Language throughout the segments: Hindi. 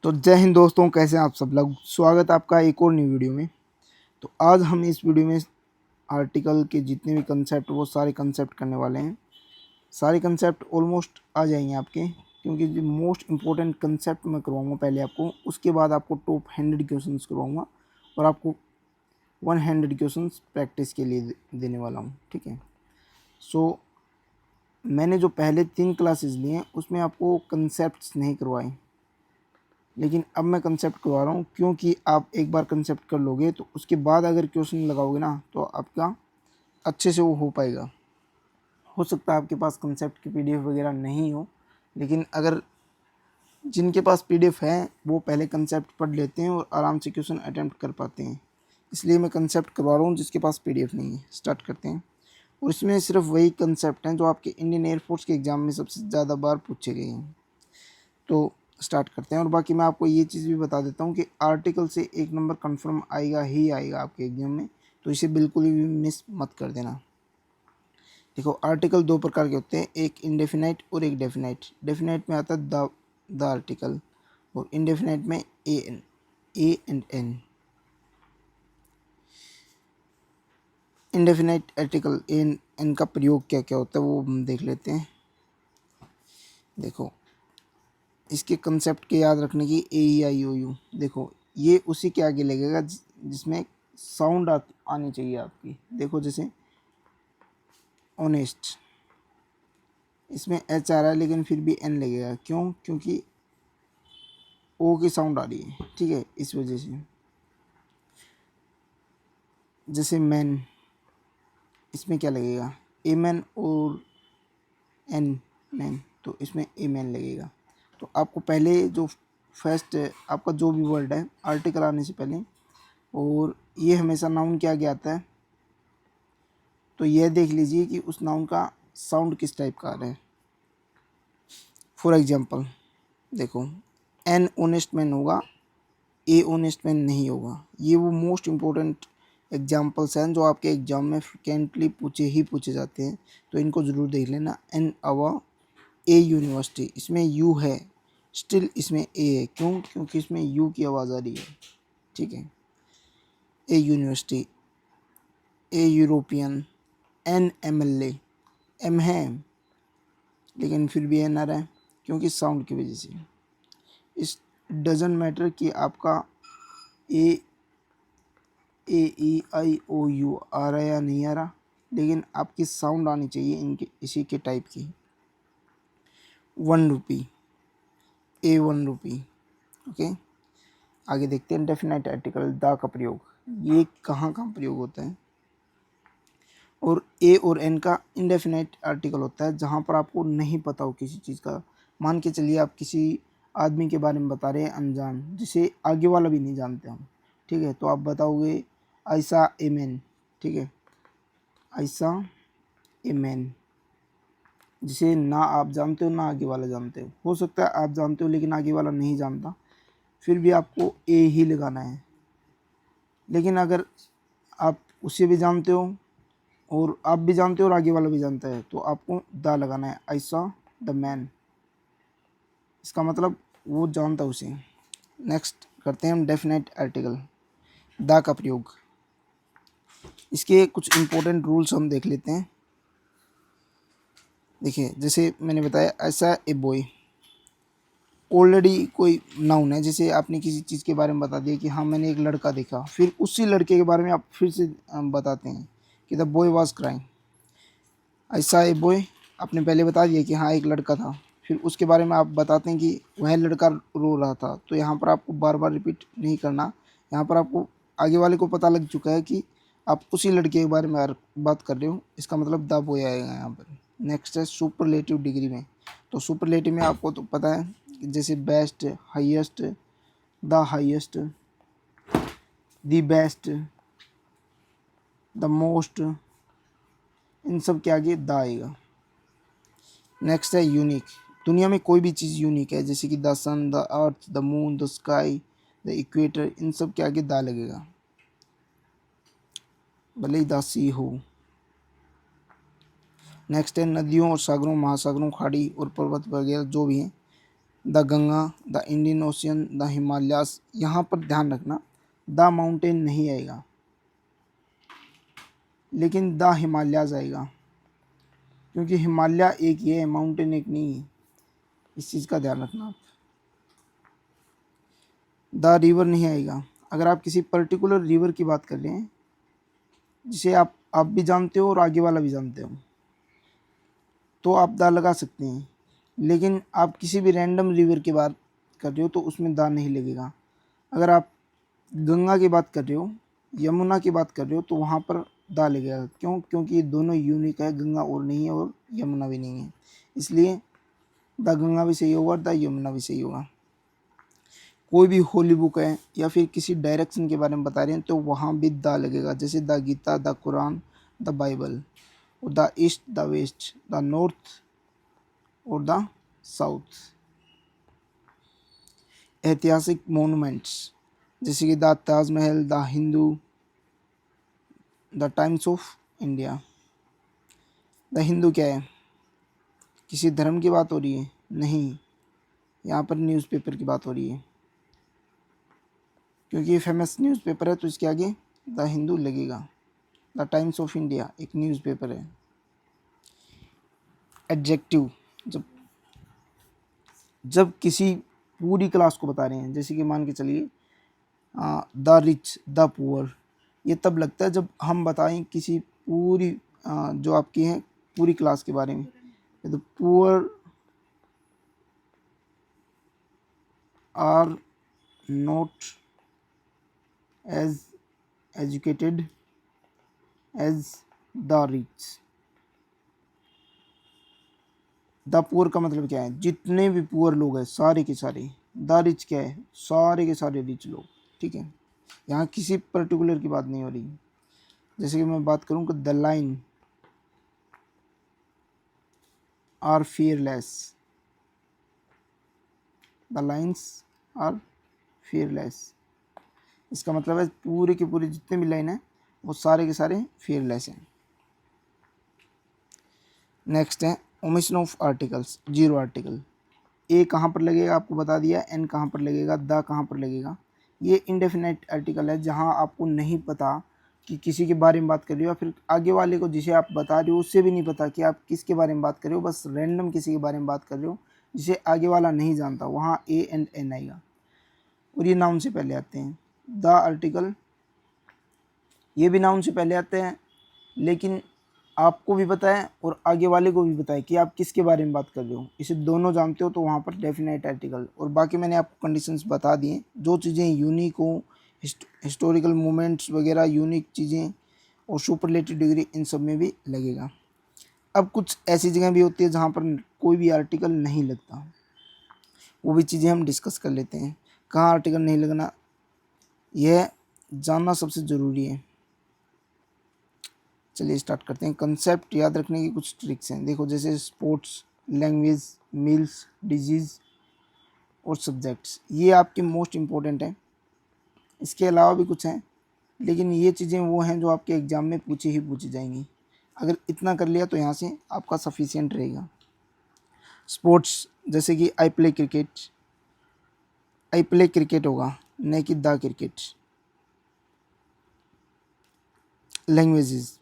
तो जय हिंद दोस्तों, कैसे हैं आप सब लोग। स्वागत है आपका एक और न्यू वीडियो में। तो आज हम इस वीडियो में आर्टिकल के जितने भी कंसेप्ट वो सारे कंसेप्ट करने वाले हैं। सारे कंसेप्ट ऑलमोस्ट आ जाएंगे आपके, क्योंकि जो मोस्ट इम्पोर्टेंट कंसेप्ट मैं करवाऊँगा पहले आपको, उसके बाद आपको टॉप 100 क्वेश्चंस करवाऊँगा और आपको 100 क्वेश्चंस प्रैक्टिस के लिए देने वाला हूँ। ठीक है। सो मैंने जो पहले 3 क्लासेस लिए हैं उसमें आपको कंसेप्ट नहीं करवाए, लेकिन अब मैं कंसेप्ट करवा रहा हूँ, क्योंकि आप एक बार कंसेप्ट कर लोगे तो उसके बाद अगर क्वेश्चन लगाओगे ना तो आपका अच्छे से वो हो पाएगा। हो सकता है आपके पास कंसेप्ट की पीडीएफ वगैरह नहीं हो, लेकिन अगर जिनके पास पीडीएफ है वो पहले कंसेप्ट पढ़ लेते हैं और आराम से क्वेश्चन अटैम्प्ट कर पाते हैं। इसलिए मैं कंसेप्ट करवा रहा हूँ जिसके पास पीडीएफ नहीं है। स्टार्ट करते हैं। और इसमें सिर्फ वही कंसेप्ट हैं जो आपके इंडियन एयरफोर्स के एग्ज़ाम में सबसे ज़्यादा बार पूछे गए हैं। तो स्टार्ट करते हैं। और बाकी मैं आपको ये चीज़ भी बता देता हूँ कि आर्टिकल से 1 नंबर कंफर्म आएगा ही आएगा आपके एग्जाम में, तो इसे बिल्कुल भी मिस मत कर देना। देखो, आर्टिकल 2 प्रकार के होते हैं, एक इंडेफिनाइट और एक डेफिनाइट। डेफिनाइट में आता है द आर्टिकल, और इंडेफिनाइट में a and an. Indefinite article an का प्रयोग क्या क्या होता है वो हम देख लेते हैं। देखो, इसके कंसेप्ट के याद रखने की ए ई आई ओ यू। देखो, ये उसी के आगे लगेगा जिसमें साउंड आनी चाहिए आपकी। देखो, जैसे ऑनेस्ट, इसमें एच आ रहा है लेकिन फिर भी एन लगेगा। क्यों? क्योंकि ओ की साउंड आ रही है। ठीक है, इस वजह से। जैसे मैन, इसमें क्या लगेगा? ए मैन और एन मैन, तो इसमें ए मैन लगेगा। तो आपको पहले जो फर्स्ट आपका जो भी वर्ड है आर्टिकल आने से पहले, और ये हमेशा नाउन के आगे आता है, तो यह देख लीजिए कि उस नाउन का साउंड किस टाइप का आ रहा है। फॉर एग्जांपल देखो, एन ऑनेस्ट मैन होगा, ए ऑनेस्ट मैन नहीं होगा। ये वो मोस्ट इम्पोर्टेंट एग्जांपल्स हैं जो आपके एग्जाम में फ्रिक्वेंटली पूछे जाते हैं, तो इनको ज़रूर देख लेना। एन अवा ए यूनिवर्सिटी, इसमें यू है, स्टिल इसमें ए है। क्यों? क्योंकि इसमें यू की आवाज़ आ रही है। ठीक है। A university, a European, an M L A, M है लेकिन फिर भी एन आ रहा है क्योंकि साउंड की वजह से। इस डजेंट मैटर कि आपका ए ई आई ओ यू आ रहा है या नहीं आ रहा, लेकिन आपकी साउंड आनी चाहिए इनके इसी के टाइप की। 1 रुपी, ए 1 रुपी। ओके, आगे देखते हैं। डेफिनाइट आर्टिकल द का प्रयोग, ये कहाँ कहाँ प्रयोग होता है। और ए और एन का इंडेफिनाइट आर्टिकल होता है जहाँ पर आपको नहीं पता हो किसी चीज़ का। मान के चलिए आप किसी आदमी के बारे में बता रहे हैं अनजान, जिसे आगे वाला भी नहीं जानते हम। ठीक है, तो आप बताओगे ऐसा ए मैन। ठीक है, ऐसा ए मैन, जिसे ना आप जानते हो ना आगे वाला जानते हो सकता है आप जानते हो लेकिन आगे वाला नहीं जानता, फिर भी आपको ए ही लगाना है। लेकिन अगर आप उसे भी जानते हो और आप भी जानते हो और आगे वाला भी जानता है, तो आपको द लगाना है। आई सॉ द मैन, इसका मतलब वो जानता उसे। नेक्स्ट करते हैं हम डेफिनेट आर्टिकल द का प्रयोग। इसके कुछ इंपॉर्टेंट रूल्स हम देख लेते हैं। देखिए, जैसे मैंने बताया ऐसा ए बॉय, ऑलरेडी कोई नाउन है। जैसे आपने किसी चीज़ के बारे में बता दिया कि हाँ मैंने एक लड़का देखा, फिर उसी लड़के के बारे में आप फिर से बताते हैं कि द बॉय वाज क्राइंग। ऐसा ए बॉय, आपने पहले बता दिया कि हाँ एक लड़का था, फिर उसके बारे में आप बताते हैं कि वह लड़का रो रहा था। तो यहाँ पर आपको बार बार रिपीट नहीं करना। यहाँ पर आपको आगे वाले को पता लग चुका है कि आप उसी लड़के के बारे में बात कर रहे हो, इसका मतलब द बॉय आएगा यहाँ पर। नेक्स्ट है सुपरलेटिव डिग्री में। तो सुपरलेटिव में आपको तो पता है कि जैसे best, highest, the highest, the best, the most, इन सब के आगे द आएगा। नेक्स्ट है यूनिक। दुनिया में कोई भी चीज़ यूनिक है, जैसे कि the sun, the earth, the moon, the sky, the equator, इन सब के आगे द लगेगा, भले ही द सी हो। नेक्स्ट है नदियों और सागरों, महासागरों, खाड़ी और पर्वत वगैरह जो भी हैं, the Ganga, the Indian ocean, the Himalayas. यहाँ पर ध्यान रखना द माउंटेन नहीं आएगा, लेकिन द हिमालयाज आएगा, क्योंकि हिमालय एक ही है, माउंटेन एक नहीं है। इस चीज़ का ध्यान रखना आप। द रिवर नहीं आएगा। अगर आप किसी पर्टिकुलर रिवर की बात कर रहे हैं जिसे आप भी जानते हो और आगे वाला भी जानते हो, तो आप दा लगा सकते हैं, लेकिन आप किसी भी रैंडम रिवर की बात कर रहे हो तो उसमें दा नहीं लगेगा। अगर आप गंगा की बात कर रहे हो, यमुना की बात कर रहे हो, तो वहाँ पर दा लगेगा। क्यों? क्योंकि ये दोनों यूनिक है, गंगा और नहीं है और यमुना भी नहीं है, इसलिए द गंगा भी सही होगा, द यमुना भी सही होगा। कोई भी होली बुक है या फिर किसी डायरेक्शन के बारे में बता रहे हैं तो वहाँ भी द लगेगा, जैसे the Gita, the Quran, the Bible, और the east, the west, the north और द साउथ। ऐतिहासिक मोनूमेंट्स जैसे कि the Taj Mahal, the Hindu, the Times of India. The Hindu क्या है? किसी धर्म की बात हो रही है? नहीं, यहाँ पर न्यूज़पेपर की बात हो रही है, क्योंकि ये फेमस न्यूज़पेपर है तो इसके आगे द हिंदू लगेगा। द टाइम्स ऑफ इंडिया एक न्यूज़पेपर है। एडजेक्टिव जब जब किसी पूरी क्लास को बता रहे हैं, जैसे कि मान के चलिए द रिच, द पुअर, ये तब लगता है जब हम बताएं किसी पूरी जो आपकी है पूरी क्लास के बारे में। The poor are not as educated as the rich. The poor का मतलब क्या है? जितने भी पुअर लोग हैं सारे के सारे। द रिच क्या है? सारे के सारे रिच लोग। ठीक है, यहाँ किसी पर्टिकुलर की बात नहीं हो रही। जैसे कि मैं बात करूँ कि the lion are fearless, the lions are fearless, इसका मतलब है पूरे के पूरे जितने भी लाइन हैं वो सारे के सारे फियरलेस हैं। नेक्स्ट है omission of articles, zero article. A कहाँ पर लगेगा आपको बता दिया, एन कहाँ पर लगेगा, द कहाँ पर लगेगा। ये इंडेफिनाइट आर्टिकल है, जहाँ आपको नहीं पता कि किसी के बारे में बात कर रहे हो या फिर आगे वाले को जिसे आप बता रहे हो उससे भी नहीं पता कि आप किसके बारे में बात कर रहे हो, बस रैंडम किसी के बारे में बात कर रहे हो जिसे आगे वाला नहीं जानता, वहाँ ए एंड एन आएगा और ये नाउन से पहले आते हैं। द आर्टिकल ये भी नाउन से पहले आते हैं, लेकिन आपको भी पता है और आगे वाले को भी पता है कि आप किसके बारे में बात कर रहे हो, इसे दोनों जानते हो तो वहाँ पर डेफिनेट आर्टिकल। और बाकी मैंने आपको कंडीशंस बता दिए, जो चीज़ें यूनिक हो, हिस्टोरिकल मोमेंट्स वगैरह यूनिक चीज़ें और सुपरलेटिव डिग्री, इन सब में भी लगेगा। अब कुछ ऐसी जगह भी होती है जहाँ पर कोई भी आर्टिकल नहीं लगता, वो भी चीज़ें हम डिस्कस कर लेते हैं। कहाँ आर्टिकल नहीं लगना, यह जानना सबसे ज़रूरी है। चलिए स्टार्ट करते हैं। कंसेप्ट याद रखने की कुछ ट्रिक्स हैं। देखो, जैसे स्पोर्ट्स, लैंग्वेज, मील्स, डिजीज़ और सब्जेक्ट्स, ये आपके मोस्ट इम्पोर्टेंट हैं। इसके अलावा भी कुछ हैं, लेकिन ये चीज़ें वो हैं जो आपके एग्ज़ाम में पूछी जाएंगी। अगर इतना कर लिया तो यहाँ से आपका सफिशिएंट रहेगा। स्पोर्ट्स जैसे कि आई प्ले क्रिकेट होगा, न कि the cricket. Languages,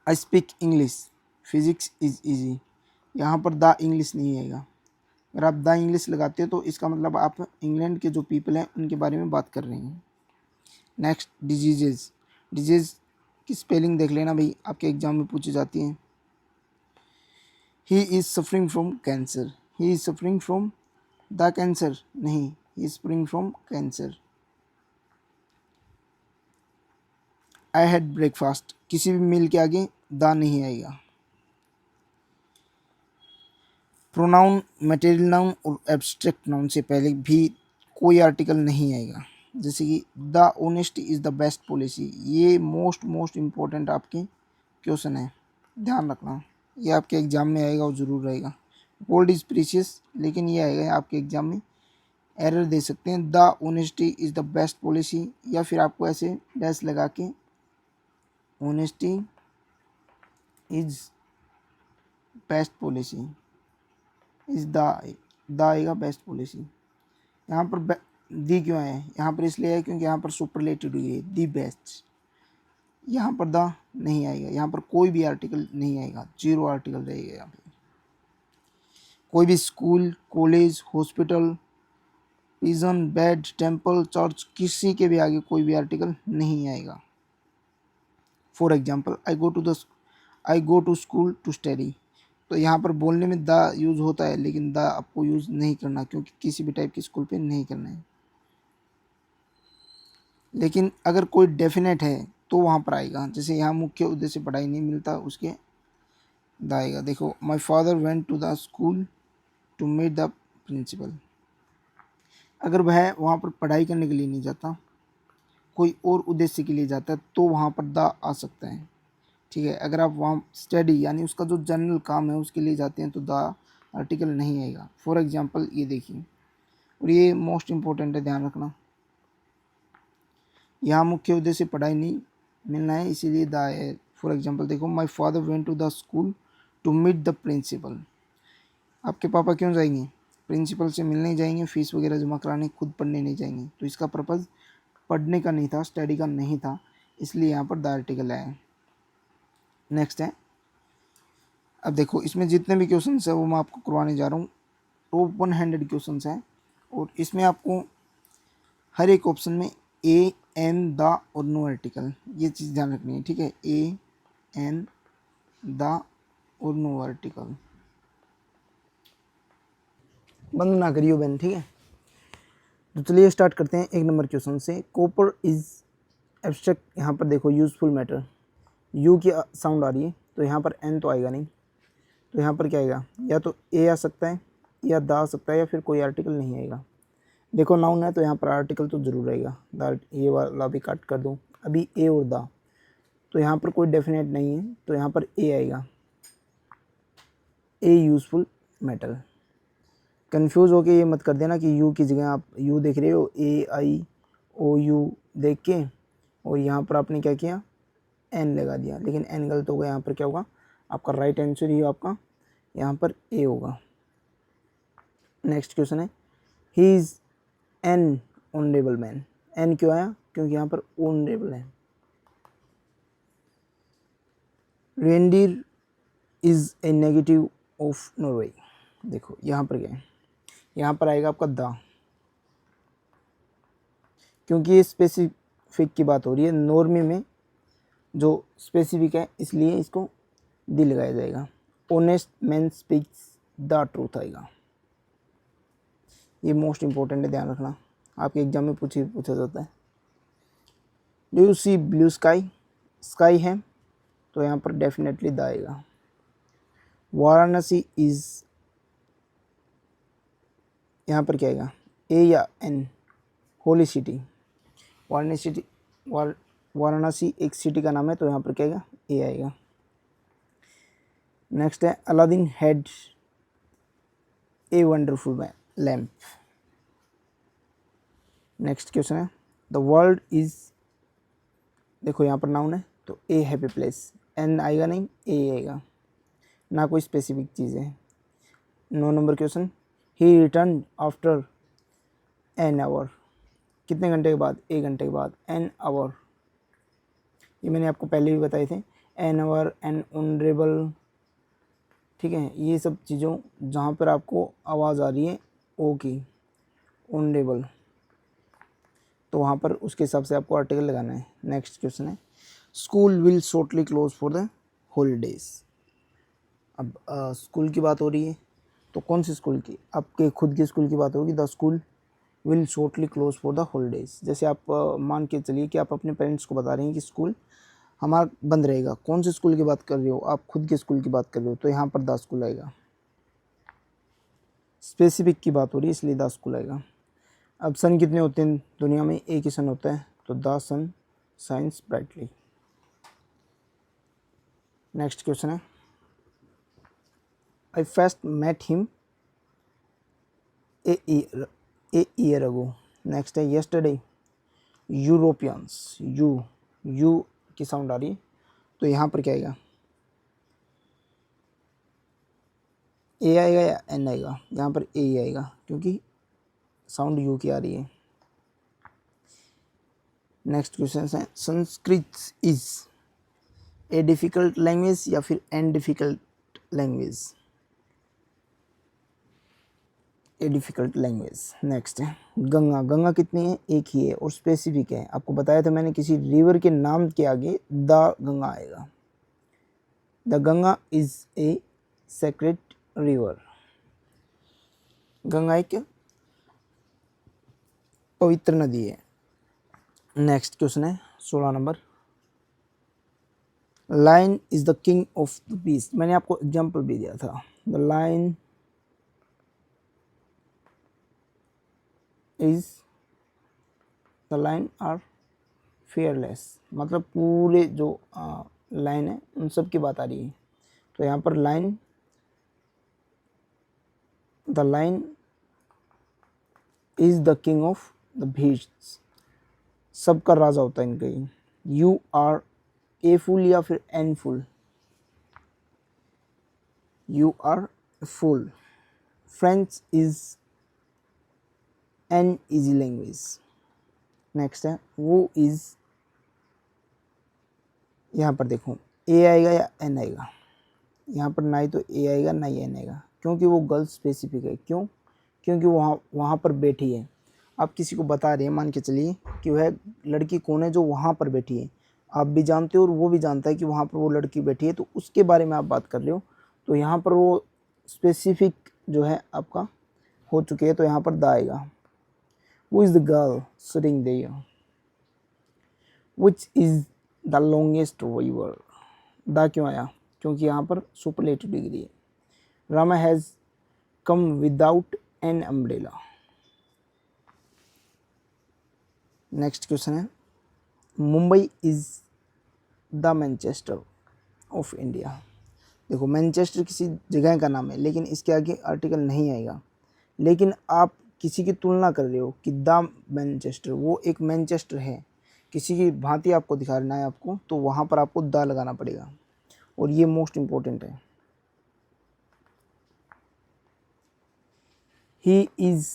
I speak English, physics is easy, यहाँ पर द इंग्लिश नहीं आएगा। अगर आप द इंग्लिश लगाते हो तो इसका मतलब आप इंग्लैंड के जो पीपल हैं उनके बारे में बात कर रहे हैं। नेक्स्ट, डिजीज़ की स्पेलिंग देख लेना भाई, आपके एग्जाम में पूछी जाती है। He is suffering from cancer, he is suffering from the cancer नहीं, he is suffering from cancer. I had breakfast, किसी भी मील के आगे द नहीं आएगा। प्रोनाउन, मटेरियल नाउन और एब्स्ट्रैक्ट नाउन से पहले भी कोई आर्टिकल नहीं आएगा। जैसे कि the honesty is the best policy, ये मोस्ट इम्पोर्टेंट आपके क्वेश्चन है, ध्यान रखना, ये आपके एग्ज़ाम में आएगा और ज़रूर रहेगा। गोल्ड इज़ प्रीशियस, लेकिन ये आएगा आपके एग्ज़ाम में, एरर दे सकते हैं। The honesty is the best policy, या फिर आपको ऐसे डैश लगा के honesty is best policy is the the आएगा बेस्ट पॉलिसी। यहाँ पर दी क्यों है, यहाँ पर इसलिए है क्योंकि यहाँ पर सुपरलेटिव डिग्री है, दी बेस्ट। यहाँ पर द नहीं आएगा, यहाँ पर कोई भी आर्टिकल नहीं आएगा, जीरो आर्टिकल रहेगा यहाँ पे। कोई भी school, college, hospital, prison, bed, temple, church, किसी के भी आगे कोई भी आर्टिकल नहीं आएगा। For example I go to school to study, तो यहाँ पर बोलने में द यूज़ होता है, लेकिन द आपको यूज़ नहीं करना, क्योंकि किसी भी टाइप के स्कूल पे नहीं करना है। लेकिन अगर कोई डेफिनेट है तो वहाँ पर आएगा, जैसे यहाँ मुख्य उद्देश्य पढ़ाई नहीं मिलता, उसके द आएगा। देखो, my father went to the school to meet the principal. अगर वह वहाँ पर पढ़ाई करने के लिए नहीं जाता, कोई और उद्देश्य के लिए जाता है, तो वहाँ पर द आ सकता है। ठीक है, अगर आप वहाँ स्टडी यानी उसका जो जनरल काम है उसके लिए जाते हैं तो द आर्टिकल नहीं आएगा। फॉर एग्जांपल ये देखिए, और ये मोस्ट इम्पोर्टेंट है, ध्यान रखना। यहाँ मुख्य उद्देश्य पढ़ाई नहीं मिलना है, इसीलिए द है। फॉर एग्जांपल देखो, my father went to the school to meet the principal. आपके पापा क्यों जाएंगे, प्रिंसिपल से मिलने जाएंगे, फीस वगैरह जमा कराने, खुद पढ़ने नहीं जाएंगे। तो इसका पर्पज़ पढ़ने का नहीं था, स्टडी का नहीं था, इसलिए यहाँ पर द आर्टिकल आया। नेक्स्ट है, अब देखो इसमें जितने भी क्वेश्चन है वो मैं आपको करवाने जा रहा हूँ। टॉप 100 क्वेश्चन हैं, और इसमें आपको हर एक ऑप्शन में ए, एन, द और नो आर्टिकल, ये चीज़ ध्यान रखनी है। ठीक है, ए, एन, द और नो आर्टिकल, बंद ना करियो बहन। ठीक है, तो चलिए स्टार्ट करते हैं 1 नंबर क्वेश्चन से। कॉपर इज एब्स्ट्रैक्ट, यहाँ पर देखो यूजफुल मैटर, यू की साउंड आ रही है, तो यहाँ पर एन तो आएगा नहीं, तो यहाँ पर क्या आएगा, या तो ए आ सकता है या द आ सकता है, या फिर कोई आर्टिकल नहीं आएगा। देखो नाउन है तो यहाँ पर आर्टिकल तो ज़रूर रहेगा, द, ये वाला भी काट कर दूँ। अभी ए और द, तो यहाँ पर कोई डेफिनेट नहीं है, तो यहाँ पर ए आएगा, ए यूज़फुल मैटर। कंफ्यूज होके ये मत कर देना कि यू की जगह आप यू देख रहे हो, ए आई ओ यू देख के, और यहाँ पर आपने क्या किया, एन लगा दिया, लेकिन एन गलत होगा। यहाँ पर क्या होगा, आपका राइट आंसर ही आपका यहाँ पर ए होगा। नेक्स्ट क्वेश्चन है, he is an honourable man. An क्यों आया, क्योंकि यहाँ पर ऑनरेबल है। Reindeer is a negative of Norway. देखो यहाँ पर क्या है, यहाँ पर आएगा आपका द, क्योंकि ये स्पेसिफिक की बात हो रही है, नॉर्मे में जो स्पेसिफिक है इसलिए इसको दी लगाया जाएगा। Honest man speaks the truth आएगा, ये मोस्ट इंपॉर्टेंट है, ध्यान रखना, आपके एग्जाम में पूछा जाता है। Do you see blue sky, sky है तो यहाँ पर डेफिनेटली द आएगा। वाराणसी इज़, यहाँ पर क्या आएगा, ए या एन, होली सिटी। वाराणसी एक सिटी का नाम है, तो यहाँ पर क्या आएगा, ए आएगा। नेक्स्ट है, Aladdin had a wonderful lamp. Next question है, द वर्ल्ड इज, देखो यहाँ पर नाउन है तो ए हैप्पी प्लेस, एन आएगा नहीं, ए आएगा, ना कोई स्पेसिफिक चीज़ है। 9 number question, he return after an hour, कितने घंटे के बाद, 1 घंटे के बाद। एन आवर, ये मैंने आपको पहले भी बताए थे, एन आवर, एन ऑनरेबल। ठीक है, ये सब चीज़ों जहाँ पर आपको आवाज़ आ रही है ओ की, ऑनरेबल, तो वहाँ पर उसके हिसाब से आपको आर्टिकल लगाना है। नेक्स्ट क्वेश्चन है, school will shortly close for the holidays. अब स्कूल की बात हो रही है, तो कौन सी स्कूल की, आपके खुद के स्कूल की बात होगी। The school will shortly close for the holidays, जैसे आप मान के चलिए कि आप अपने पेरेंट्स को बता रहे हैं कि स्कूल हमारा बंद रहेगा। कौन से स्कूल की बात कर रहे हो, आप खुद के स्कूल की बात कर रहे हो, तो यहाँ पर द स्कूल आएगा। स्पेसिफिक की बात हो रही है इसलिए द स्कूल आएगा। अब सन कितने होते हैं दुनिया में, एक ही सन होता है, तो the sun shines brightly. Next question है, I first met him a year ago. Next है, येस्टरडे यूरोपियंस, यू की साउंड आ रही है, तो यहाँ पर क्या आएगा, ए आएगा या एन आएगा? यहाँ पर ए ही आएगा क्योंकि साउंड यू की आ रही है। नेक्स्ट क्वेश्चन है, Sanskrit is a difficult language या फिर एन डिफ़िकल्ट लैंग्वेज? ए डिफ़िकल्ट लैंग्वेज। नेक्स्ट है गंगा। गंगा कितनी है? एक ही है और स्पेसिफिक है। आपको बताया था मैंने, किसी रिवर के नाम के आगे द गंगा आएगा। The Ganga is a sacred river. Ganga एक पवित्र नदी है। नेक्स्ट क्वेश्चन है 16 number, lion is the king of the beast. मैंने आपको एग्जाम्पल भी दिया था। The lion is the lion are fearless, मतलब पूरे जो लाइन है उन सब की बात आ रही है। तो यहाँ पर lion, the lion is the king of the beasts, सबका राजा होता है इनका ही। यू आर ए फुल या फिर an fool? You are fool. French is an easy language. Next है वो इज, यहाँ पर देखो ए आएगा या एन आएगा? यहाँ पर ना ही तो ए आएगा ना ही एन आएगा, क्योंकि वो गर्ल स्पेसिफिक है। क्यों? क्योंकि वहाँ पर बैठी है। आप किसी को बता रहे हैं, मान के चलिए कि वह लड़की कौन है जो वहाँ पर बैठी है, आप भी जानते हो और वो भी जानता है कि वहाँ पर वो लड़की बैठी है, तो उसके बारे में आप बात कर रहे हो। तो यहाँ पर वो स्पेसिफिक जो है आपका हो चुके हैं, तो यहाँ पर द आएगा। Who is the girl sitting there? Which is the longest river? The क्यों आया? क्योंकि यहाँ पर सुपरलेटिव डिग्री है। Rama has come without an umbrella. Next question है, Mumbai is the Manchester of India. देखो मैनचेस्टर किसी जगह का नाम है, लेकिन इसके आगे आर्टिकल नहीं आएगा। लेकिन आप किसी की तुलना कर रहे हो कि द मैनचेस्टर, वो एक मैनचेस्टर है, किसी की भांति आपको दिखाना है आपको, तो वहाँ पर आपको द लगाना पड़ेगा, और ये मोस्ट इम्पोर्टेंट है। ही इज़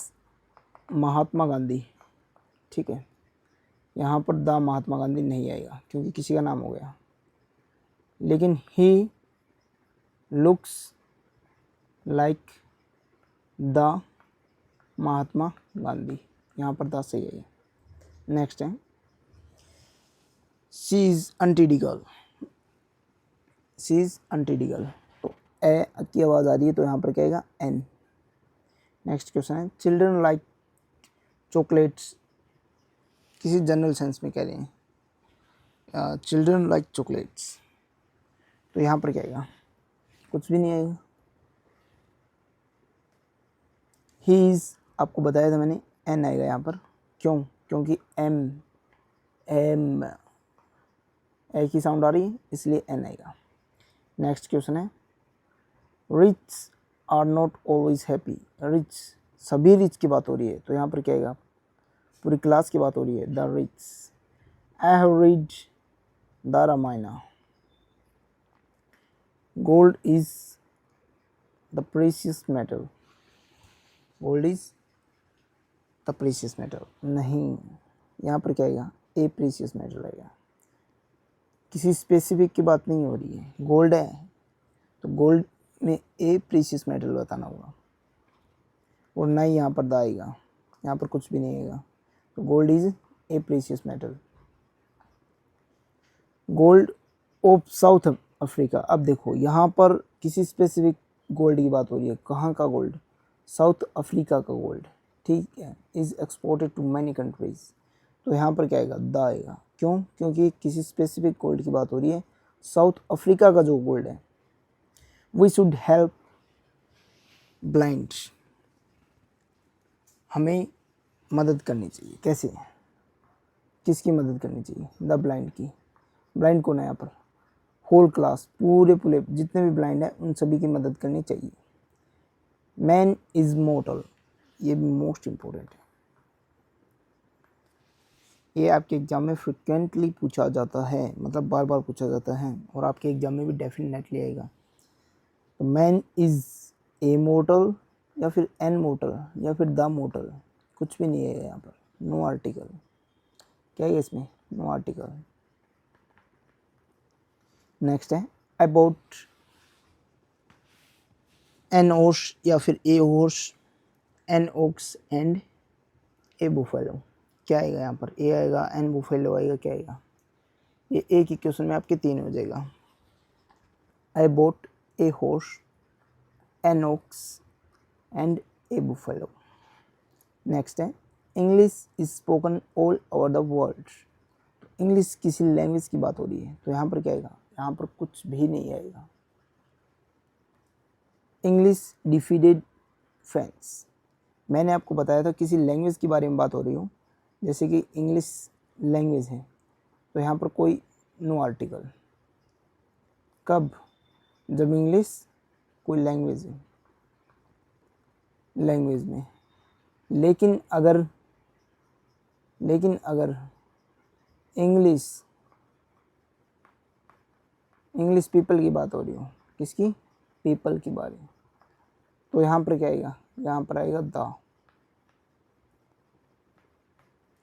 महात्मा गांधी, ठीक है, यहाँ पर द महात्मा गांधी नहीं आएगा क्योंकि किसी का नाम हो गया। लेकिन he looks like the Mahatma Gandhi, यहाँ पर द सही है। नेक्स्ट है, she is untidy girl. She is untidy girl, तो ए की आवाज़ आ रही है, तो यहाँ पर क्या आएगा? एन। नेक्स्ट क्वेश्चन है, चिल्ड्रन लाइक चॉकलेट्स। किसी जनरल सेंस में कह रहे हैं, चिल्ड्रन लाइक चॉकलेट्स, तो यहाँ पर क्या आएगा? कुछ भी नहीं आएगा। ही इज़, आपको बताया था मैंने, एन आएगा यहाँ पर। क्यों? क्योंकि एम एम ए की साउंड आ रही है, इसलिए एन आएगा। नेक्स्ट क्वेश्चन है, rich are not always happy. Rich, सभी रिच की बात हो रही है, तो यहाँ पर क्या आएगा? पूरी क्लास की बात हो रही है। The rich. I have read the Ramayana. Gold is the precious metal. Gold is the precious metal नहीं, यहाँ पर क्या आएगा? ए प्रेशियस मेटल आएगा। किसी स्पेसिफिक की बात नहीं हो रही है। गोल्ड है तो गोल्ड में ए प्रीशियस मेटल बताना होगा, और ना ही यहाँ पर द आएगा, यहाँ पर कुछ भी नहीं आएगा। तो gold is a precious metal. Gold of south Africa. अब देखो यहाँ पर किसी स्पेसिफिक गोल्ड की बात हो रही है। कहाँ का गोल्ड? साउथ अफ्रीका का गोल्ड, ठीक है। Is exported to many countries, तो यहाँ पर क्या आएगा? द आएगा। क्यों? क्योंकि किसी स्पेसिफिक गोल्ड की बात हो रही है, साउथ अफ्रीका का जो गोल्ड है। वी शुड हेल्प ब्लाइंड, हमें मदद करनी चाहिए। कैसे? किसकी मदद करनी चाहिए? द ब्लाइंड की। ब्लाइंड कौन है यहाँ पर? होल क्लास, पूरे जितने भी ब्लाइंड हैं उन सभी की मदद करनी चाहिए। मैन इज मोर्टल, ये भी मोस्ट इम्पोर्टेंट है। ये आपके एग्जाम में फ्रिक्वेंटली पूछा जाता है, मतलब बार बार पूछा जाता है, और आपके एग्जाम में भी डेफिनेटली आएगा। तो मैन इज ए मोटल या फिर एन मोटल या फिर द मोटल, कुछ भी नहीं है यहाँ पर, नो आर्टिकल। क्या है इसमें? No article. नेक्स्ट है अबाउट एन हॉर्स या फिर a horse, an ox and a buffalo. क्या आएगा यहाँ पर? ए आएगा, एन बुफेलो आएगा, क्या आएगा? ये एक ही क्वेश्चन में आपके 3 हो जाएगा। I bought a horse, an ox and a buffalo. Next है English is spoken all over the world. English किसी लैंग्वेज की बात हो रही है, तो यहाँ पर क्या आएगा? यहाँ पर कुछ भी नहीं आएगा। English defeated French. मैंने आपको बताया था किसी लैंग्वेज के बारे में बात हो रही हो, जैसे कि इंग्लिश लैंग्वेज है, तो यहाँ पर कोई नो आर्टिकल। कब? जब इंग्लिश कोई लैंग्वेज है, लैंग्वेज में। लेकिन अगर इंग्लिश पीपल की बात हो रही हो, किसकी? पीपल की बारे, तो यहाँ पर क्या आएगा? यहाँ पर आएगा द।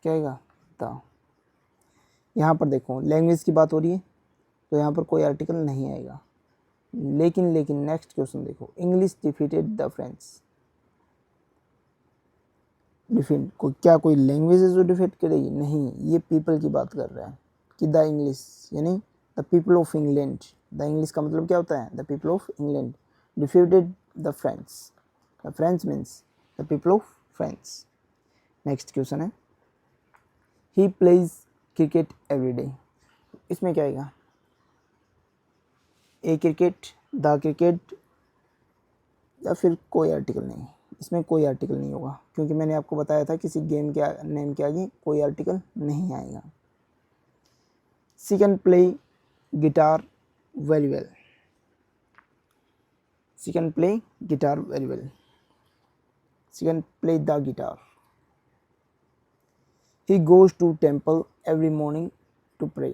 क्या आएगा? द। यहाँ पर देखो लैंग्वेज की बात हो रही है, तो यहाँ पर कोई आर्टिकल नहीं आएगा। लेकिन नेक्स्ट क्वेश्चन देखो, English defeated the French. Defeat क्या कोई लैंग्वेज है जो डिफीट करेगी? नहीं, ये पीपल की बात कर रहा है कि द इंग्लिश, यानी the people of England. The English का मतलब क्या होता है? The people of England defeated the French. The French means the people of French. Next question है he plays cricket every day. इसमें क्या आएगा? ए क्रिकेट, द क्रिकेट, या फिर कोई आर्टिकल नहीं। इसमें कोई आर्टिकल नहीं होगा, क्योंकि मैंने आपको बताया था किसी गेम के नेम के आगे कोई आर्टिकल नहीं आएगा। She can play guitar very well. She can play guitar very well. She can play the guitar. He goes to temple every morning to pray.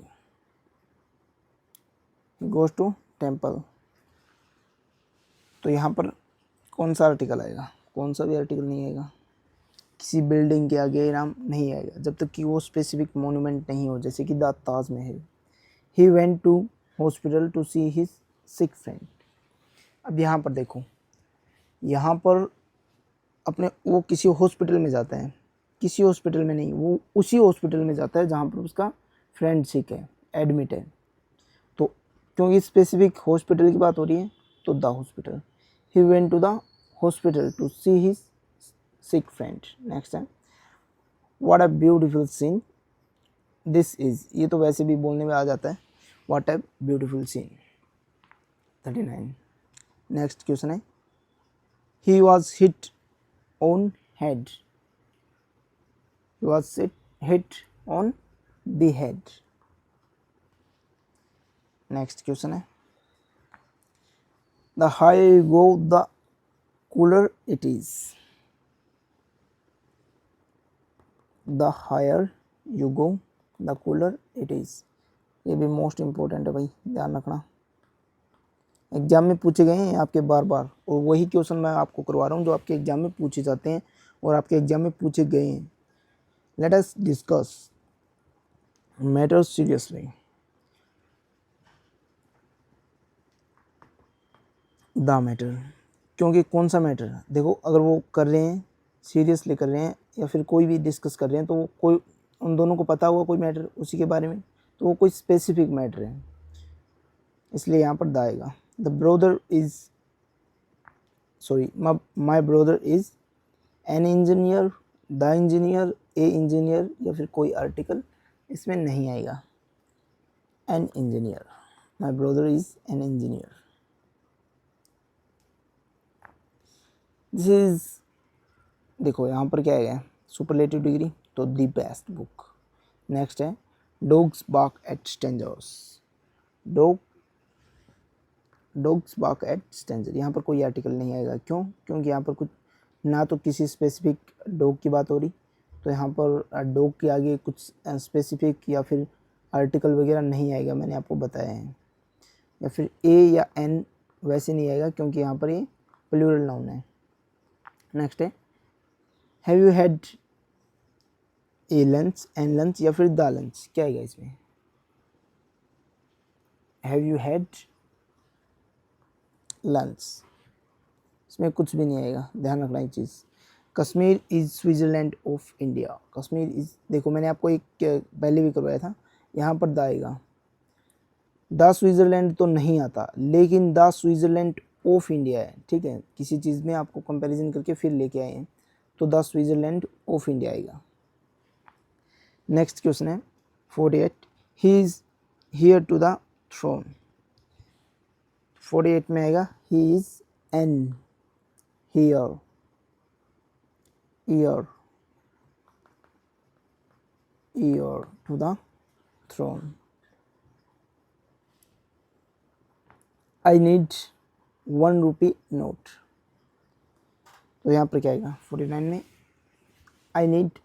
He goes to temple, तो यहाँ पर कौन सा आर्टिकल आएगा? कौन सा भी आर्टिकल नहीं आएगा। किसी बिल्डिंग के आगे नाम नहीं आएगा जब तक कि वो स्पेसिफिक मोन्यूमेंट नहीं हो, जैसे कि the Taj Mahal. He went to hospital to see his sick friend. अब यहाँ पर देखो, यहाँ पर अपने वो किसी हॉस्पिटल में जाता है, किसी हॉस्पिटल में नहीं, वो उसी हॉस्पिटल में जाता है जहाँ पर उसका फ्रेंड सिक है, एडमिट है। तो क्योंकि स्पेसिफिक हॉस्पिटल की बात हो रही है, तो the hospital. He went to the hospital to see his sick friend. Next है what a beautiful scene this is. ये तो वैसे भी बोलने में आ जाता है, what a beautiful scene. 39। Next question है he was hit on head. He was hit on the head. Next question है the higher you go the cooler it is. The higher you go the cooler it is. ये भी मोस्ट इम्पोर्टेंट है भाई, ध्यान रखना। एग्जाम में पूछे गए हैं आपके बार बार, और वही क्वेश्चन मैं आपको करवा रहा हूँ जो आपके एग्जाम में पूछे जाते हैं और आपके एग्जाम में पूछे गए हैं। Let us discuss matter seriously. The matter, क्योंकि कौन सा मैटर? देखो अगर वो कर रहे हैं, सीरियसली कर रहे हैं, या फिर कोई भी डिस्कस कर रहे हैं, तो वो कोई उन दोनों को पता होगा कोई मैटर उसी के बारे में, तो वो कोई स्पेसिफिक मैटर है, इसलिए यहाँ पर द आएगा। The brother is sorry my brother is an engineer, the engineer, a engineer, या फिर कोई आर्टिकल इसमें नहीं आएगा। An engineer, my brother is an engineer. This is, देखो यहाँ पर क्या है, सुपरलेटिव डिग्री, तो द बेस्ट बुक। नेक्स्ट है dogs bark at strangers. Dogs bark at stranger, यहाँ पर कोई आर्टिकल नहीं आएगा। क्यों? क्योंकि यहाँ पर कुछ ना तो किसी स्पेसिफिक डॉग की बात हो रही, तो यहाँ पर डॉग के आगे कुछ स्पेसिफिक या फिर आर्टिकल वगैरह नहीं आएगा, मैंने आपको बताया है। या फिर ए या एन वैसे नहीं आएगा, क्योंकि यहाँ पर ये प्लूरल नाउन है। नेक्स्ट है have you had a lunch, an lunch या फिर द लंच, क्या आएगा इसमें? हैव यू हैड लंच, इसमें कुछ भी नहीं आएगा, ध्यान रखना एक चीज़। Kashmir is Switzerland of India, Kashmir is, देखो मैंने आपको एक पहले भी करवाया था, यहाँ पर द आएगा। द स्विट्ज़रलैंड तो नहीं आता, लेकिन द स्विट्ज़रलैंड ऑफ इंडिया है, ठीक है। किसी चीज़ में आपको कंपैरिजन करके फिर लेके आए हैं, तो द स्विट्ज़रलैंड ऑफ इंडिया आएगा। नेक्स्ट क्वेश्चन है 48, he is here to the throne, 48 in आएगा he is an here, ear to the throne. I need 1 rupee note, तो यहाँ पर क्या आएगा 49 में? I need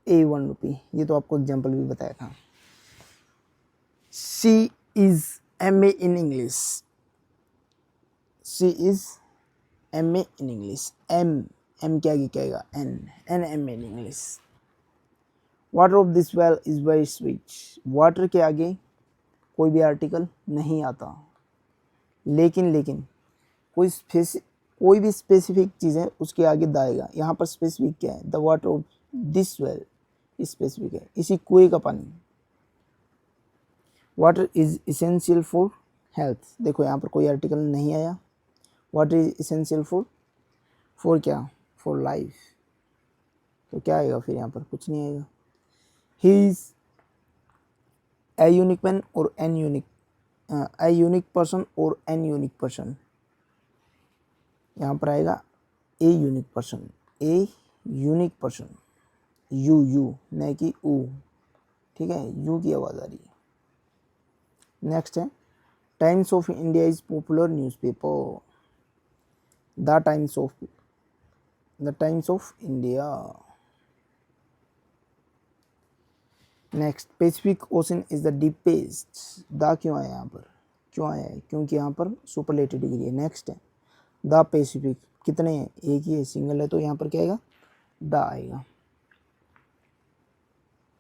a 1 rupee, ये तो आपको एग्जाम्पल भी बताया था। She is MA in English, she is MA in English, M के आगे क्या आएगा? N M in English। Water of this well is very sweet, water के आगे कोई भी आर्टिकल नहीं आता, लेकिन कोई भी स्पेसिफिक चीज़ है उसके आगे द आएगा। यहाँ पर स्पेसिफिक क्या है? The water of this well specific है, इसी कुएं का पानी। Water is essential for health, देखो यहाँ पर कोई आर्टिकल नहीं आया। वाटर इज़ इसेंशियल फॉर क्या? फॉर लाइफ, तो क्या आएगा फिर? यहाँ पर कुछ नहीं आएगा। He is a unique man और an unique, a unique person और एन यूनिक पर्सन, यहाँ पर आएगा a unique person, a unique person, U नहीं कि ऊ, ठीक है, यू की आवाज़ आ रही है। नेक्स्ट है times of India is popular newspaper, the Times of India. Next Pacific ocean is the deepest, the क्यों आया यहाँ पर? क्यों आया है? क्योंकि यहाँ पर सुपरलेटिव डिग्री है। नेक्स्ट है द पैसिफिक, कितने हैं? एक ही है, सिंगल है, तो यहाँ पर क्या आएगा? द आएगा।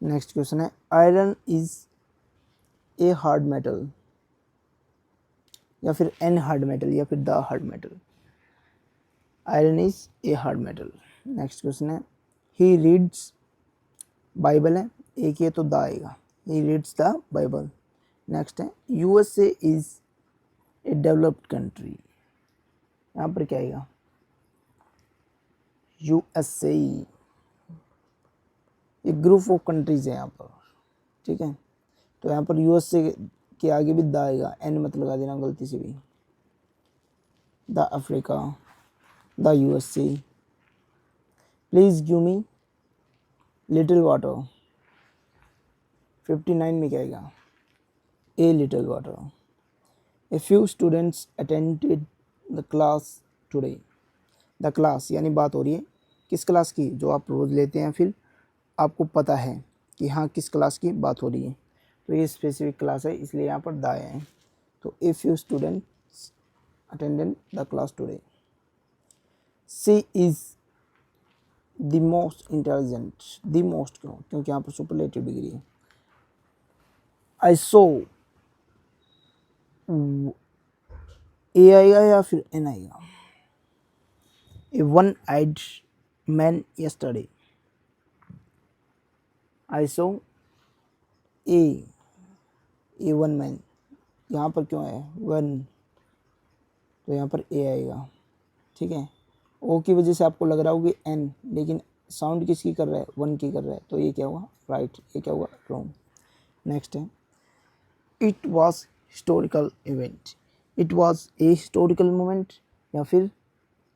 नेक्स्ट क्वेश्चन है iron is a hard metal, या फिर एन हार्ड मेटल, या फिर the hard metal. Iron is a hard metal. Next question है ही रीड्स, बाइबल है, एक ही है तो द आएगा, he reads the Bible. Next है USA is a developed country, यहाँ पर क्या आएगा? यूएसए, एक ग्रुप ऑफ कंट्रीज है यहाँ पर, ठीक है, तो यहाँ पर यूएसए के आगे भी द आएगा, एन मत लगा देना गलती से भी। The Africa, the USA. Please give me little water, 59 में क्या आएगा? A little water. A few students attended the class today, the class यानी बात हो रही है किस क्लास की? जो आप रोज़ लेते हैं, फिर आपको पता है कि हाँ किस क्लास की बात हो रही है, तो ये स्पेसिफिक क्लास है, इसलिए यहाँ पर द आया है। तो a few students attended the class today. She is the most intelligent, the most क्यों? क्योंकि यहाँ पर सुपरलेटिव डिग्री है। आई सो, ए आएगा या फिर एन आएगा? ए वन आइड मैन यस्टरडे, आई सो ए वन मैन, यहाँ पर क्यों आया वन? तो यहाँ पर ए आएगा, ठीक है। ओ की वजह से आपको लग रहा होगा एन, लेकिन साउंड किसकी कर रहा है? वन की कर रहा है, तो ये क्या हुआ? राइट। ये क्या हुआ? रॉन्ग। नेक्स्ट है it was historical event, it was a historical moment, या फिर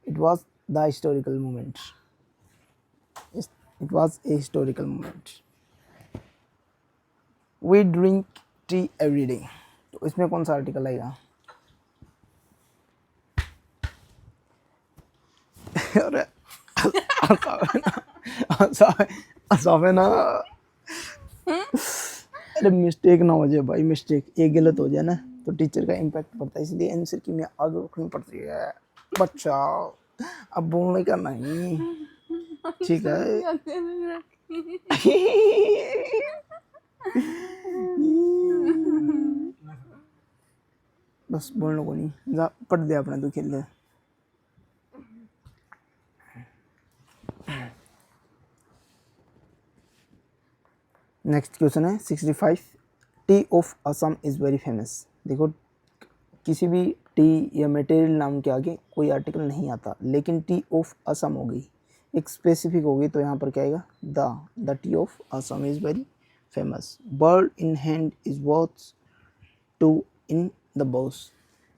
it was the historical moment? It was a historical moment. We drink tea every day, तो इसमें कौन सा आर्टिकल आएगा? अरे हंसावे ना, अरे मिस्टेक ना हो जाए भाई, मिस्टेक एक गलत हो जाए ना तो टीचर का इम्पैक्ट पड़ता है, इसलिए आंसर की में आगे रखनी पड़ती है। बच्चा अब बोलने का नहीं, ठीक है। बस बोलने को नहीं, जा पढ़ दे अपना, तू खेल दे। नेक्स्ट क्वेश्चन है 65, T of Assam is very famous. देखो किसी भी टी या मटेरियल नाम के आगे कोई आर्टिकल नहीं आता, लेकिन टी ऑफ असम हो गई, एक स्पेसिफिक हो गई, तो यहाँ पर क्या आएगा, the tea of Assam is very famous. Bird in hand is worth two in the bush.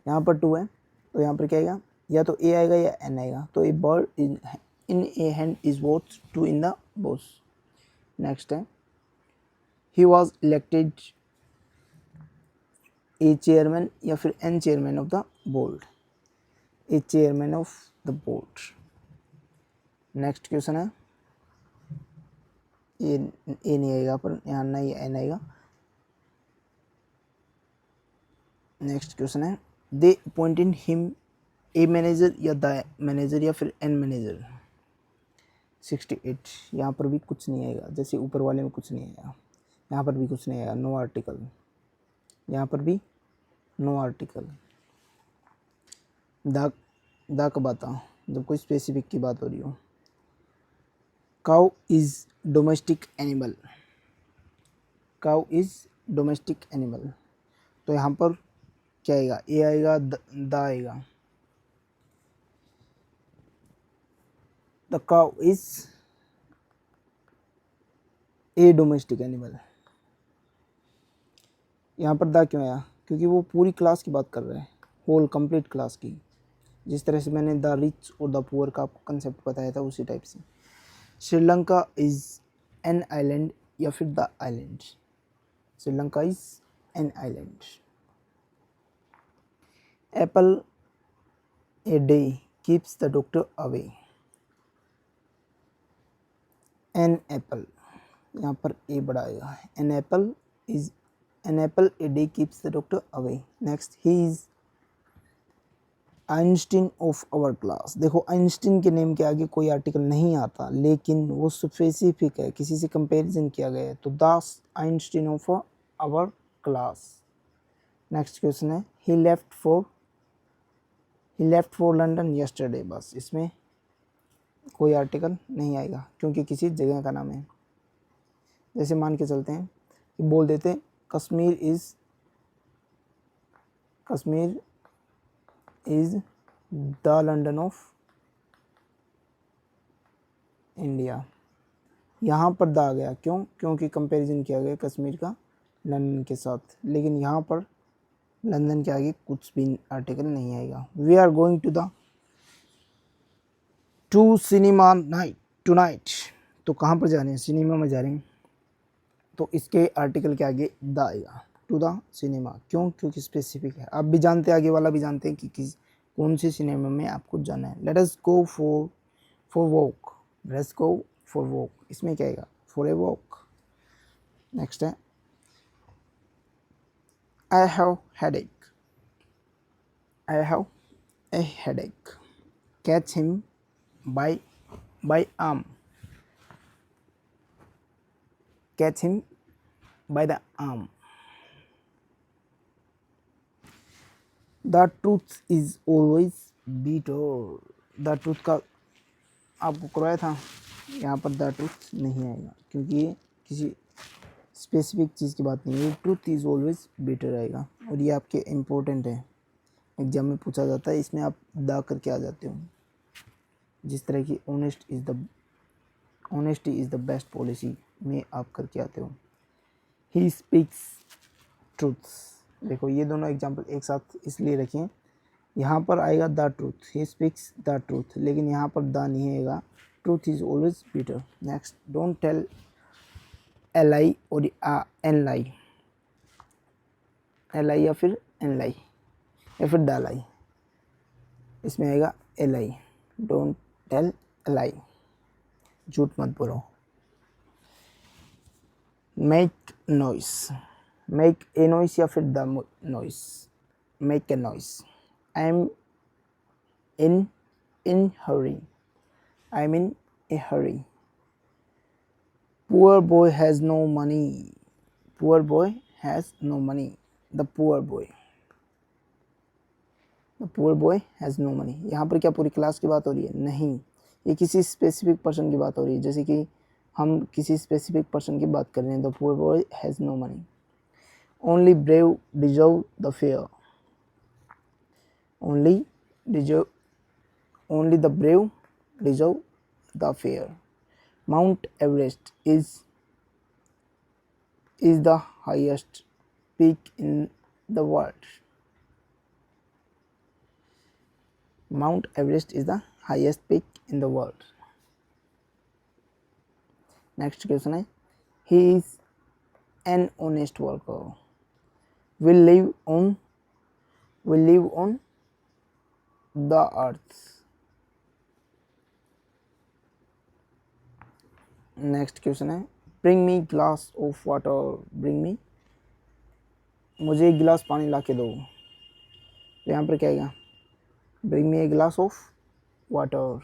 यहाँ पर टू है तो यहाँ पर क्या आएगा, या तो ए आएगा या एन आएगा, तो a bird in a hand is worth two in the boss. Next है he was elected a chairman या फिर an chairman of the board, a chairman of the board. Next question है ए नहीं आएगा पर यहाँ ना ही एन आएगा। नेक्स्ट क्वेश्चन है they appointed him a manager या द मैनेजर या फिर एन मैनेजर। 68, यहाँ पर भी कुछ नहीं आएगा, जैसे ऊपर वाले में कुछ नहीं आएगा, यहाँ पर भी कुछ नहीं आएगा, नो आर्टिकल, यहाँ पर भी नो आर्टिकल। दा कब आता, जब कोई स्पेसिफिक की बात हो रही हो। Cow is domestic animal, cow is domestic animal, तो यहाँ पर क्या आएगा, ए आएगा, द आएगा। The cow is a domestic animal. यहाँ पर द क्यों आया, क्योंकि वो पूरी क्लास की बात कर रहे हैं, होल कंप्लीट क्लास की। जिस तरह से मैंने द रिच और द पुअर का आपको कंसेप्ट बताया था, उसी टाइप से। श्रीलंका इज़ एन आइलैंड या फिर the island. Sri Lanka is an island. Apple a day keeps the doctor away. An apple, यहाँ पर ए बड़ा आएगा, an apple is an apple a day keeps the doctor away. Next he is Einstein of our class. देखो आइंस्टीन के नेम के आगे कोई आर्टिकल नहीं आता, लेकिन वो स्पेसिफिक है, किसी से कंपैरिजन किया गया है, तो the Einstein of our class. Next question है he left for London yesterday. बस इसमें कोई आर्टिकल नहीं आएगा, क्योंकि किसी जगह का नाम है। जैसे मान के चलते हैं कि बोल देते हैं Kashmir is the London of India. यहाँ पर द आ गया, क्यों, क्योंकि कंपैरिजन किया गया कश्मीर का लंदन के साथ, लेकिन यहाँ पर लंदन के आगे कुछ भी आर्टिकल नहीं आएगा। We are going to cinema night tonight, तो कहाँ पर जा रहे हैं, सिनेमा में जा रहे हैं, तो इसके आर्टिकल के आगे द आएगा, टू द सिनेमा। क्यों, क्योंकि स्पेसिफिक है। आप भी जानते हैं, आगे वाला भी जानते हैं कि कौन सी सिनेमा में आपको जाना है। Let us go for walk, let's go for walk, इसमें क्या आएगा, फॉर ए वॉक। नेक्स्ट है I have headache, I have a headache. Catch him by arm, catch him by the arm। The truth is always bitter। the truth का आपको करवाया था, यहाँ पर द ट्रूथ नहीं आएगा, क्योंकि ये किसी स्पेसिफिक चीज़ की बात नहीं है। ट्रूथ इज़ ऑलवेज बिटर आएगा, और ये आपके इम्पोर्टेंट है, एग्जाम में पूछा जाता है, इसमें आप द करके आ जाते हो। जिस तरह की honesty is the best policy में आप करके आते हो। He speaks truths. देखो ये दोनों एग्जाम्पल एक साथ इसलिए रखें, यहाँ पर आएगा the truth, he speaks the truth, लेकिन यहाँ पर द नहीं आएगा, truth is always better. Next don't tell a lie और एन लाई, एल आई या फिर एन लाई या फिर द लाई, इसमें आएगा L I. Don't tell a lie, झूठ मत बोलो। Make noise, make a noise या फिर the noise, make a noise. I am in hurry. I'm in a hurry. Poor boy has no money. Poor boy has no money. The poor boy. The poor boy has no money. यहाँ पर क्या पूरी क्लास की बात हो रही है? नहीं, ये किसी स्पेसिफिक पर्सन की बात हो रही है। जैसे कि हम किसी स्पेसिफिक पर्सन की बात कर रहे हैं। The poor boy has no money. Only brave deserve the fair. Only the brave deserve the fair. Mount Everest is the highest peak in the world. Mount Everest is the highest peak in the world. Next question है, he is an honest worker. Will live on the earth. Next question है, bring me glass of water. Bring me, मुझे एक गिलास पानी ला के दो. तो यहाँ पर क्या आएगा? Bring me a glass of water.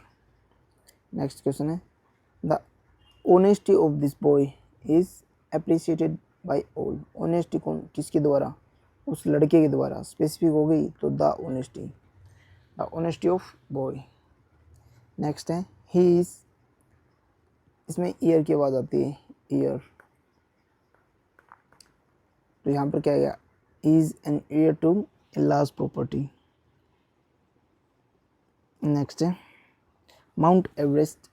Next question है, the honesty of this boy is appreciated by all. Honesty कौन, किसके द्वारा? उस लड़के के द्वारा. स्पेसिफिक हो गई तो the honesty of boy. Next है, he is, इसमें ईयर की आवाज़ आती है, ईयर. तो यहाँ पर क्या आएगा? is an heir to a large property. Next है, Mount Everest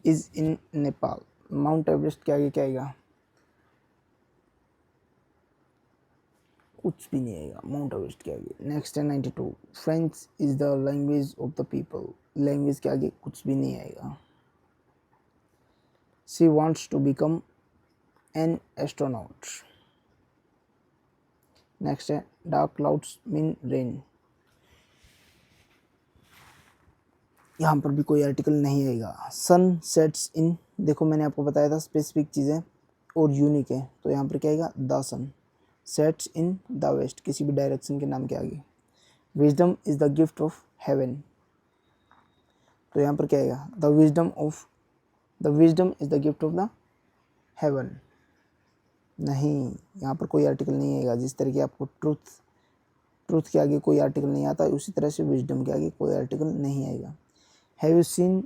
is in Nepal. Mount Everest के आगे क्या आएगा? कुछ भी नहीं आएगा माउंट एवरेस्ट के आगे. नेक्स्ट है 92, French is the language of the people. Language के आगे कुछ भी नहीं आएगा. She wants to become an astronaut. Next है, डार्क क्लाउड्स मीन रेन. यहाँ पर भी कोई आर्टिकल नहीं आएगा. सन सेट्स इन, देखो मैंने आपको बताया था स्पेसिफिक चीज़ें और यूनिक है. तो यहाँ पर क्या आएगा? The sun sets in the west, किसी भी डायरेक्शन के नाम के आगे. Wisdom is the gift of heaven. तो यहाँ पर क्या आएगा? The wisdom is the gift of the heaven. नहीं, यहाँ पर कोई आर्टिकल नहीं आएगा. जिस तरह की आपको ट्रूथ के आगे कोई आर्टिकल नहीं आता, उसी तरह से विजडम के आगे कोई आर्टिकल नहीं आएगा. Have you seen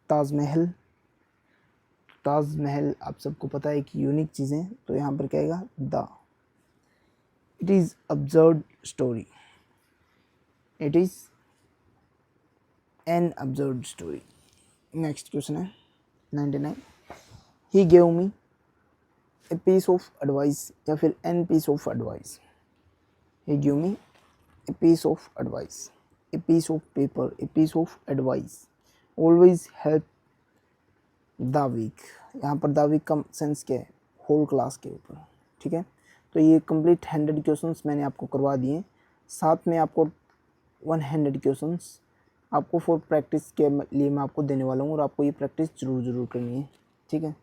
Taj Mahal. Taj Mahal आप सबको पता है कि यूनिक चीज़ें. तो यहाँ पर क्या आएगा? The. It is absurd story. It is an absurd story. Next question है 99, he gave me a piece of advice या फिर an piece of advice. He give me a piece of advice, a piece of paper, a piece of advice. Always help the weak. यहाँ पर द वीक का सेंस क्या है? होल क्लास के ऊपर. ठीक है, तो ये कंप्लीट 100 क्वेश्चंस मैंने आपको करवा दिए. साथ में आपको 100 क्वेश्चंस आपको फॉर प्रैक्टिस के लिए मैं आपको देने वाला हूँ, और आपको ये प्रैक्टिस ज़रूर करनी है. ठीक है,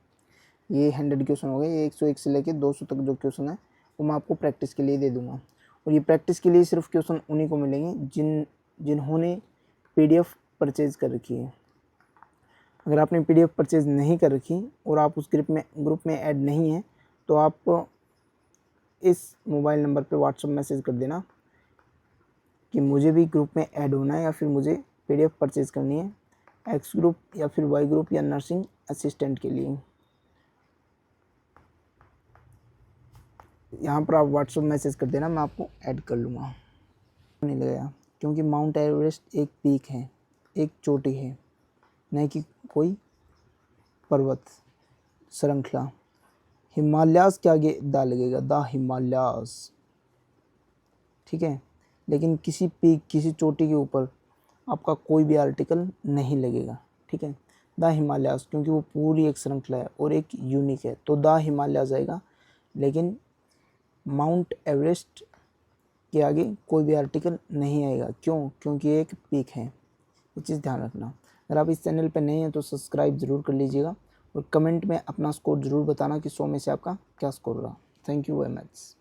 ये 100 क्वेश्चन हो गए. ये 101 से लेकर 200 तक जो क्वेश्चन है वो मैं आपको प्रैक्टिस के लिए दे दूँगा. और ये प्रैक्टिस के लिए सिर्फ क्वेश्चन उन्हीं को मिलेंगे जिन्होंने PDF परचेज़ कर रखी है. अगर आपने PDF परचेज़ नहीं कर रखी और आप उस ग्रुप में ऐड नहीं है, तो आप इस मोबाइल नंबर पे व्हाट्सएप मैसेज कर देना कि मुझे भी ग्रुप में ऐड होना है या फिर मुझे PDF परचेज़ करनी है X ग्रुप या फिर Y ग्रुप या नर्सिंग असिस्टेंट के लिए. यहाँ पर आप व्हाट्सएप मैसेज कर देना, मैं आपको ऐड कर लूँगा. नहीं लगेगा क्योंकि माउंट एवरेस्ट एक पीक है, एक चोटी है, न कि कोई पर्वत श्रृंखला. हिमालयाज़ के आगे द लगेगा, द हिमालयाज़. ठीक है, लेकिन किसी पीक, किसी चोटी के ऊपर आपका कोई भी आर्टिकल नहीं लगेगा. ठीक है, द हिमालयाज़, क्योंकि वो पूरी एक श्रृंखला है और एक यूनिक है, तो द हिमालयाज़ आएगा. लेकिन माउंट एवरेस्ट के आगे कोई भी आर्टिकल नहीं आएगा. क्यों? क्योंकि एक पीक है. ये चीज़ ध्यान रखना. अगर आप इस चैनल पर नए हैं तो सब्सक्राइब ज़रूर कर लीजिएगा और कमेंट में अपना स्कोर ज़रूर बताना कि 100 में से आपका क्या स्कोर रहा. Thank you very much.